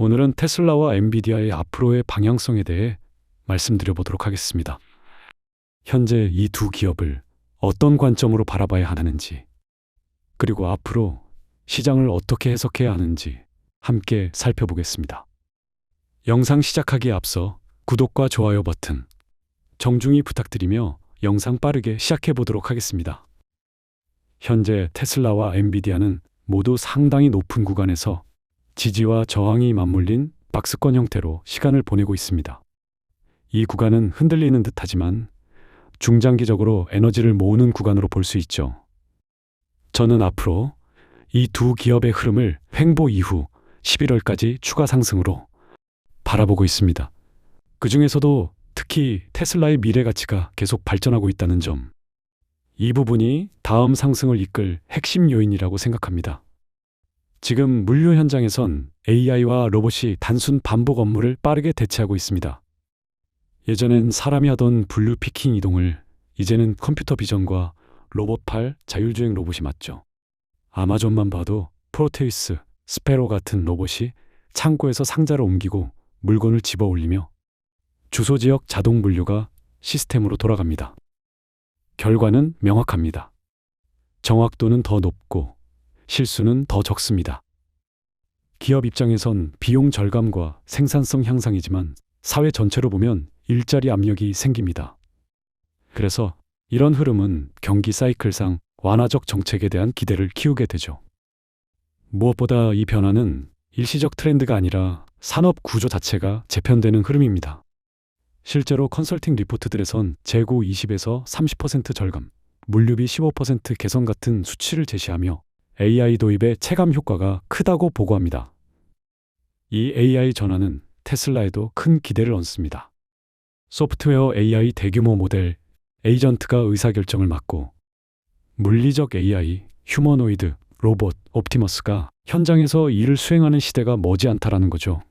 오늘은 테슬라와 엔비디아의 앞으로의 방향성에 대해 말씀드려보도록 하겠습니다. 현재 이 두 기업을 어떤 관점으로 바라봐야 하는지, 그리고 앞으로 시장을 어떻게 해석해야 하는지 함께 살펴보겠습니다. 영상 시작하기에 앞서 구독과 좋아요 버튼 정중히 부탁드리며 영상 빠르게 시작해 보도록 하겠습니다. 현재 테슬라와 엔비디아는 모두 상당히 높은 구간에서 지지와 저항이 맞물린 박스권 형태로 시간을 보내고 있습니다. 이 구간은 흔들리는 듯하지만 중장기적으로 에너지를 모으는 구간으로 볼 수 있죠. 저는 앞으로 이 두 기업의 흐름을 횡보 이후 11월까지 추가 상승으로 바라보고 있습니다. 그 중에서도 특히 테슬라의 미래 가치가 계속 발전하고 있다는 점, 이 부분이 다음 상승을 이끌 핵심 요인이라고 생각합니다. 지금 물류 현장에선 AI와 로봇이 단순 반복 업무를 빠르게 대체하고 있습니다. 예전엔 사람이 하던 분류 피킹 이동을 이제는 컴퓨터 비전과 로봇팔 자율주행 로봇이 맡죠. 아마존만 봐도 프로테우스, 스페로 같은 로봇이 창고에서 상자를 옮기고 물건을 집어 올리며 주소 지역 자동 분류가 시스템으로 돌아갑니다. 결과는 명확합니다. 정확도는 더 높고 실수는 더 적습니다. 기업 입장에선 비용 절감과 생산성 향상이지만 사회 전체로 보면 일자리 압력이 생깁니다. 그래서 이런 흐름은 경기 사이클상 완화적 정책에 대한 기대를 키우게 되죠. 무엇보다 이 변화는 일시적 트렌드가 아니라 산업 구조 자체가 재편되는 흐름입니다. 실제로 컨설팅 리포트들에선 재고 20에서 30% 절감, 물류비 15% 개선 같은 수치를 제시하며 AI 도입의 체감 효과가 크다고 보고합니다. 이 AI 전환은 테슬라에도 큰 기대를 얻습니다. 소프트웨어 AI 대규모 모델 에이전트가 의사결정을 맡고 물리적 AI, 휴머노이드, 로봇, 옵티머스가 현장에서 일을 수행하는 시대가 머지않다라는 거죠.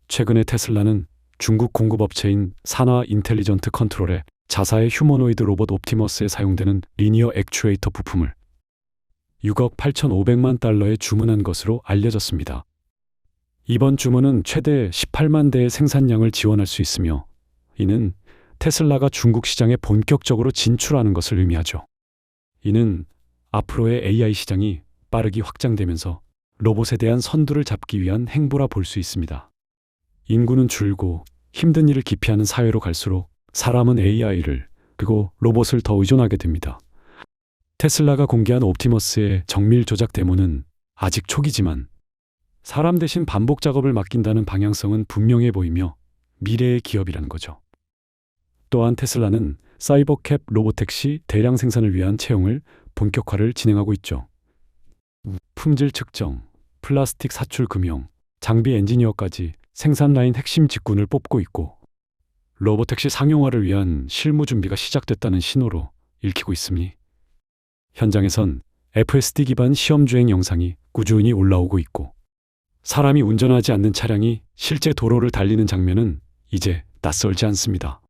최근에 테슬라는 중국 공급업체인 산화 인텔리전트 컨트롤에 자사의 휴머노이드 로봇 옵티머스에 사용되는 리니어 액추에이터 부품을 6억 8,500만 달러에 주문한 것으로 알려졌습니다. 이번 주문은 최대 18만 대의 생산량을 지원할 수 있으며 이는 테슬라가 중국 시장에 본격적으로 진출하는 것을 의미하죠. 이는 앞으로의 AI 시장이 빠르게 확장되면서 로봇에 대한 선두를 잡기 위한 행보라 볼 수 있습니다. 인구는 줄고 힘든 일을 기피하는 사회로 갈수록 사람은 AI를 그리고 로봇을 더 의존하게 됩니다. 테슬라가 공개한 옵티머스의 정밀 조작 데모는 아직 초기지만 사람 대신 반복 작업을 맡긴다는 방향성은 분명해 보이며 미래의 기업이라는 거죠. 또한 테슬라는 사이버캡 로보택시 대량 생산을 위한 채용을 본격화를 진행하고 있죠. 품질 측정, 플라스틱 사출 금형, 장비 엔지니어까지 생산 라인 핵심 직군을 뽑고 있고 로보택시 상용화를 위한 실무 준비가 시작됐다는 신호로 읽히고 있으니 현장에선 FSD 기반 시험 주행 영상이 꾸준히 올라오고 있고 사람이 운전하지 않는 차량이 실제 도로를 달리는 장면은 이제 낯설지 않습니다.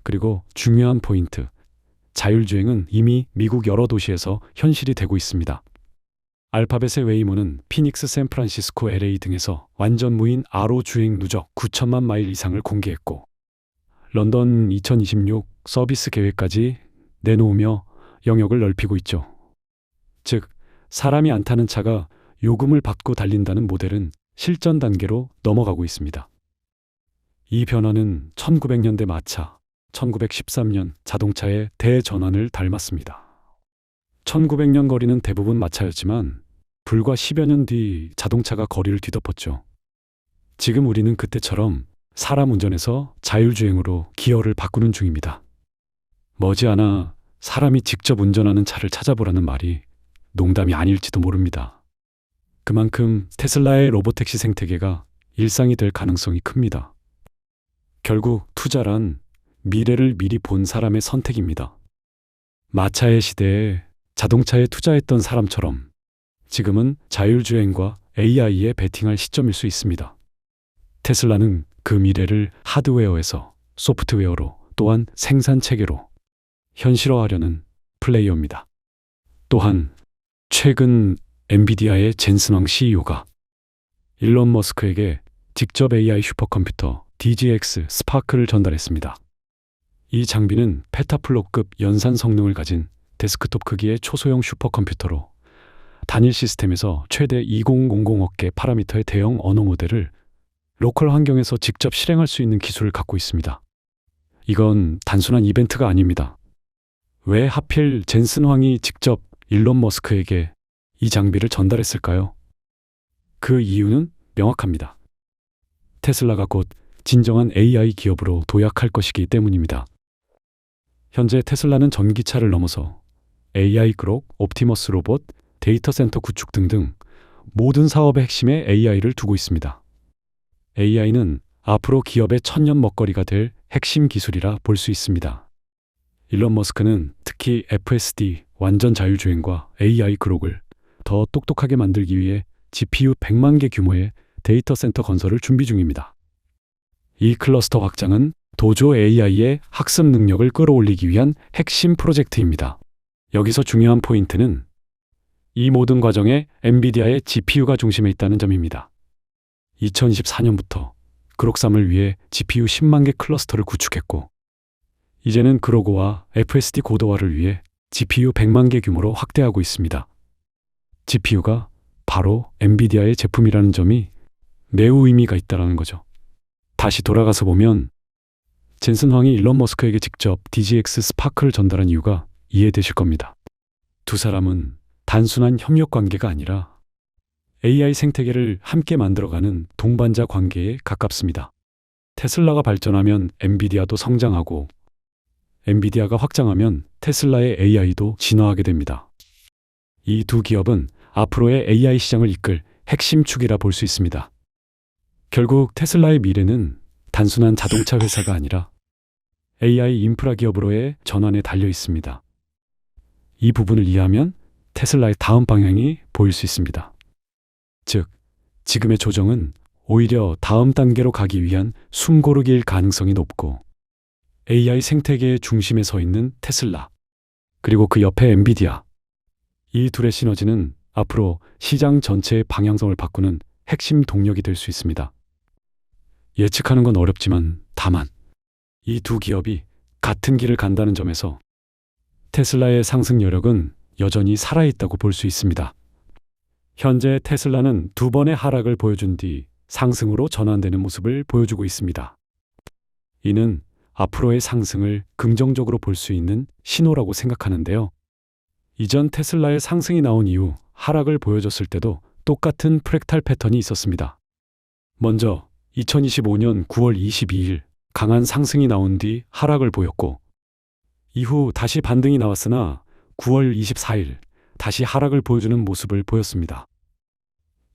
그리고 중요한 포인트, 자율주행은 이미 미국 여러 도시에서 현실이 되고 있습니다. 알파벳의 웨이모는 피닉스, 샌프란시스코, LA 등에서 완전 무인 RO 주행 누적 9천만 마일 이상을 공개했고 런던 2026 서비스 계획까지 내놓으며 영역을 넓히고 있죠. 즉, 사람이 안 타는 차가 요금을 받고 달린다는 모델은 실전 단계로 넘어가고 있습니다. 이 변화는 1900년대 마차, 1913년 자동차의 대전환을 닮았습니다. 1900년 거리는 대부분 마차였지만 불과 10여 년 뒤 자동차가 거리를 뒤덮었죠. 지금 우리는 그때처럼 사람 운전에서 자율주행으로 기어를 바꾸는 중입니다. 머지않아 사람이 직접 운전하는 차를 찾아보라는 말이 농담이 아닐지도 모릅니다. 그만큼 테슬라의 로보택시 생태계가 일상이 될 가능성이 큽니다. 결국 투자란 미래를 미리 본 사람의 선택입니다. 마차의 시대에 자동차에 투자했던 사람처럼 지금은 자율주행과 AI에 베팅할 시점일 수 있습니다. 테슬라는 그 미래를 하드웨어에서 소프트웨어로 또한 생산 체계로 현실화하려는 플레이어입니다. 또한 최근 엔비디아의 젠슨 왕 CEO가 일론 머스크에게 직접 AI 슈퍼컴퓨터 DGX 스파크를 전달했습니다. 이 장비는 페타플로급 연산 성능을 가진 데스크톱 크기의 초소형 슈퍼컴퓨터로 단일 시스템에서 최대 2000개 파라미터의 대형 언어 모델을 로컬 환경에서 직접 실행할 수 있는 기술을 갖고 있습니다. 이건 단순한 이벤트가 아닙니다. 왜 하필 젠슨 황이 직접 일론 머스크에게 이 장비를 전달했을까요? 그 이유는 명확합니다. 테슬라가 곧 진정한 AI 기업으로 도약할 것이기 때문입니다. 현재 테슬라는 전기차를 넘어서 AI 그록, 옵티머스 로봇, 데이터 센터 구축 등등 모든 사업의 핵심에 AI를 두고 있습니다. AI는 앞으로 기업의 천년 먹거리가 될 핵심 기술이라 볼 수 있습니다. 일론 머스크는 특히 FSD, 완전 자율주행과 AI 그록을 더 똑똑하게 만들기 위해 GPU 100만 개 규모의 데이터 센터 건설을 준비 중입니다. 이 클러스터 확장은 도조 AI의 학습 능력을 끌어올리기 위한 핵심 프로젝트입니다. 여기서 중요한 포인트는 이 모든 과정에 엔비디아의 GPU가 중심에 있다는 점입니다. 2024년부터 그록3을 위해 GPU 10만 개 클러스터를 구축했고, 이제는 그로고와 FSD 고도화를 위해 GPU 100만 개 규모로 확대하고 있습니다. GPU가 바로 엔비디아의 제품이라는 점이 매우 의미가 있다는 거죠. 다시 돌아가서 보면 젠슨 황이 일론 머스크에게 직접 DGX 스파크를 전달한 이유가 이해되실 겁니다. 두 사람은 단순한 협력 관계가 아니라 AI 생태계를 함께 만들어가는 동반자 관계에 가깝습니다. 테슬라가 발전하면 엔비디아도 성장하고, 엔비디아가 확장하면 테슬라의 AI도 진화하게 됩니다. 이 두 기업은 앞으로의 AI 시장을 이끌 핵심 축이라 볼 수 있습니다. 결국 테슬라의 미래는 단순한 자동차 회사가 아니라 AI 인프라 기업으로의 전환에 달려 있습니다. 이 부분을 이해하면 테슬라의 다음 방향이 보일 수 있습니다. 즉, 지금의 조정은 오히려 다음 단계로 가기 위한 숨고르기일 가능성이 높고, AI 생태계의 중심에 서 있는 테슬라, 그리고 그 옆에 엔비디아, 이 둘의 시너지는 앞으로 시장 전체의 방향성을 바꾸는 핵심 동력이 될 수 있습니다. 예측하는 건 어렵지만 다만 이 두 기업이 같은 길을 간다는 점에서 테슬라의 상승 여력은 여전히 살아있다고 볼 수 있습니다. 현재 테슬라는 두 번의 하락을 보여준 뒤 상승으로 전환되는 모습을 보여주고 있습니다. 이는 앞으로의 상승을 긍정적으로 볼 수 있는 신호라고 생각하는데요. 이전 테슬라의 상승이 나온 이후 하락을 보여줬을 때도 똑같은 프랙탈 패턴이 있었습니다. 먼저 2025년 9월 22일 강한 상승이 나온 뒤 하락을 보였고, 이후 다시 반등이 나왔으나 9월 24일 다시 하락을 보여주는 모습을 보였습니다.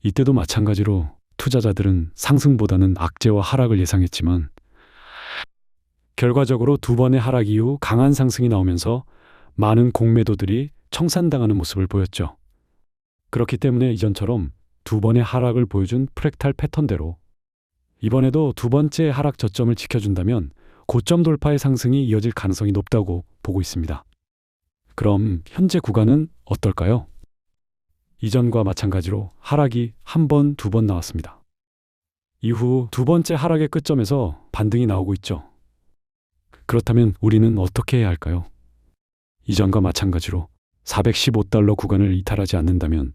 이때도 마찬가지로 투자자들은 상승보다는 악재와 하락을 예상했지만, 결과적으로 두 번의 하락 이후 강한 상승이 나오면서 많은 공매도들이 청산당하는 모습을 보였죠. 그렇기 때문에 이전처럼 두 번의 하락을 보여준 프랙탈 패턴대로 이번에도 두 번째 하락 저점을 지켜준다면 고점 돌파의 상승이 이어질 가능성이 높다고 보고 있습니다. 그럼 현재 구간은 어떨까요? 이전과 마찬가지로 하락이 한 번, 두 번 나왔습니다. 이후 두 번째 하락의 끝점에서 반등이 나오고 있죠. 그렇다면 우리는 어떻게 해야 할까요? 이전과 마찬가지로 $415 구간을 이탈하지 않는다면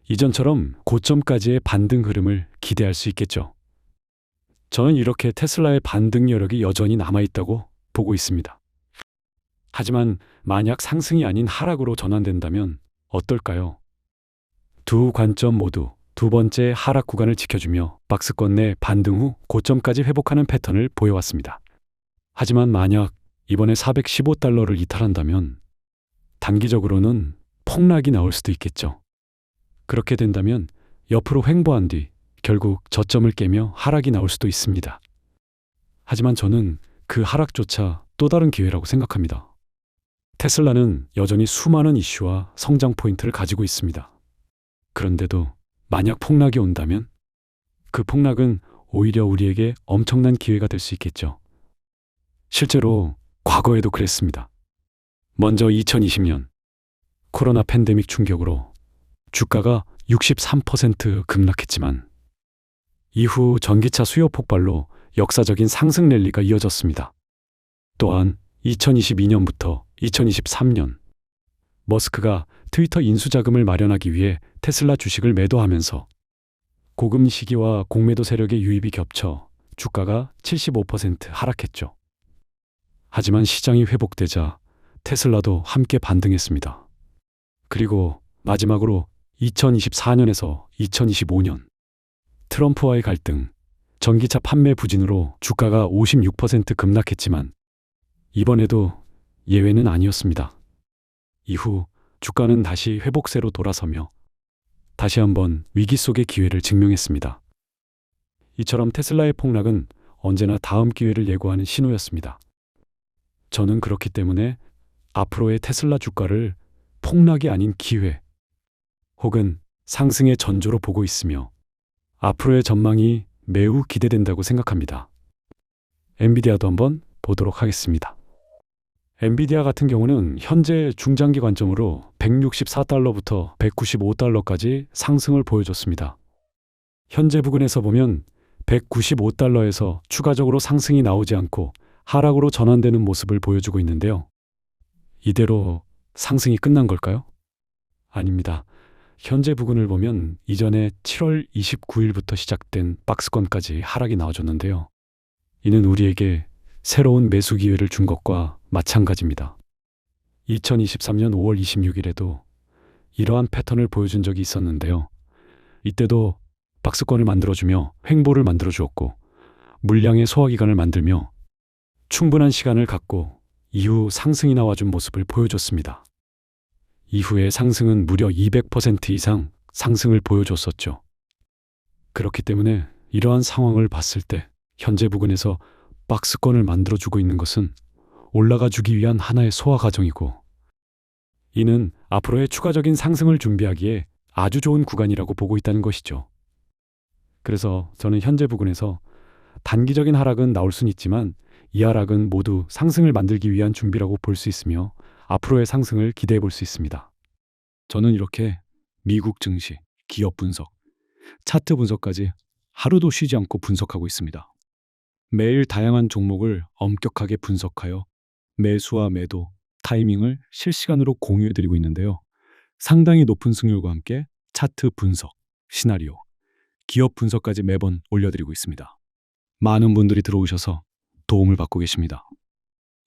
이전처럼 고점까지의 반등 흐름을 기대할 수 있겠죠. 저는 이렇게 테슬라의 반등 여력이 여전히 남아있다고 보고 있습니다. 하지만 만약 상승이 아닌 하락으로 전환된다면 어떨까요? 두 관점 모두 두 번째 하락 구간을 지켜주며 박스권 내 반등 후 고점까지 회복하는 패턴을 보여왔습니다. 하지만 만약 이번에 $415를 이탈한다면 단기적으로는 폭락이 나올 수도 있겠죠. 그렇게 된다면 옆으로 횡보한 뒤 결국 저점을 깨며 하락이 나올 수도 있습니다. 하지만 저는 그 하락조차 또 다른 기회라고 생각합니다. 테슬라는 여전히 수많은 이슈와 성장 포인트를 가지고 있습니다. 그런데도 만약 폭락이 온다면 그 폭락은 오히려 우리에게 엄청난 기회가 될 수 있겠죠. 실제로 과거에도 그랬습니다. 먼저 2020년 코로나 팬데믹 충격으로 주가가 63% 급락했지만 이후 전기차 수요 폭발로 역사적인 상승 랠리가 이어졌습니다. 또한 2022년부터 2023년 머스크가 트위터 인수자금을 마련하기 위해 테슬라 주식을 매도하면서 고금 시기와 공매도 세력의 유입이 겹쳐 주가가 75% 하락했죠. 하지만 시장이 회복되자 테슬라도 함께 반등했습니다. 그리고 마지막으로 2024년에서 2025년 트럼프와의 갈등, 전기차 판매 부진으로 주가가 56% 급락했지만 이번에도 예외는 아니었습니다. 이후 주가는 다시 회복세로 돌아서며 다시 한번 위기 속의 기회를 증명했습니다. 이처럼 테슬라의 폭락은 언제나 다음 기회를 예고하는 신호였습니다. 저는 그렇기 때문에 앞으로의 테슬라 주가를 폭락이 아닌 기회 혹은 상승의 전조로 보고 있으며 앞으로의 전망이 매우 기대된다고 생각합니다. 엔비디아도 한번 보도록 하겠습니다. 엔비디아 같은 경우는 현재 중장기 관점으로 164달러부터 195달러까지 상승을 보여줬습니다. 현재 부근에서 보면 195달러에서 추가적으로 상승이 나오지 않고 하락으로 전환되는 모습을 보여주고 있는데요. 이대로 상승이 끝난 걸까요? 아닙니다. 현재 부근을 보면 이전에 7월 29일부터 시작된 박스권까지 하락이 나와줬는데요. 이는 우리에게 새로운 매수 기회를 준 것과 마찬가지입니다. 2023년 5월 26일에도 이러한 패턴을 보여준 적이 있었는데요. 이때도 박스권을 만들어주며 횡보를 만들어주었고 물량의 소화기간을 만들며 충분한 시간을 갖고 이후 상승이 나와준 모습을 보여줬습니다. 이후에 상승은 무려 200% 이상 상승을 보여줬었죠. 그렇기 때문에 이러한 상황을 봤을 때 현재 부근에서 박스권을 만들어주고 있는 것은 올라가주기 위한 하나의 소화 과정이고 이는 앞으로의 추가적인 상승을 준비하기에 아주 좋은 구간이라고 보고 있다는 것이죠. 그래서 저는 현재 부근에서 단기적인 하락은 나올 수는 있지만 이 하락은 모두 상승을 만들기 위한 준비라고 볼 수 있으며 앞으로의 상승을 기대해 볼 수 있습니다. 저는 이렇게 미국 증시, 기업 분석, 차트 분석까지 하루도 쉬지 않고 분석하고 있습니다. 매일 다양한 종목을 엄격하게 분석하여 매수와 매도, 타이밍을 실시간으로 공유해 드리고 있는데요. 상당히 높은 승률과 함께 차트 분석, 시나리오, 기업 분석까지 매번 올려드리고 있습니다. 많은 분들이 들어오셔서 도움을 받고 계십니다.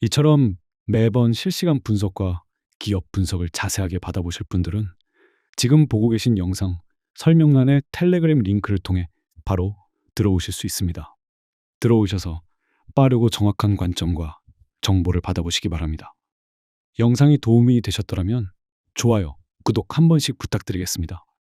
이처럼 매번 실시간 분석과 기업 분석을 자세하게 받아보실 분들은 지금 보고 계신 영상 설명란의 텔레그램 링크를 통해 바로 들어오실 수 있습니다. 들어오셔서 빠르고 정확한 관점과 정보를 받아보시기 바랍니다. 영상이 도움이 되셨더라면 좋아요, 구독 한 번씩 부탁드리겠습니다.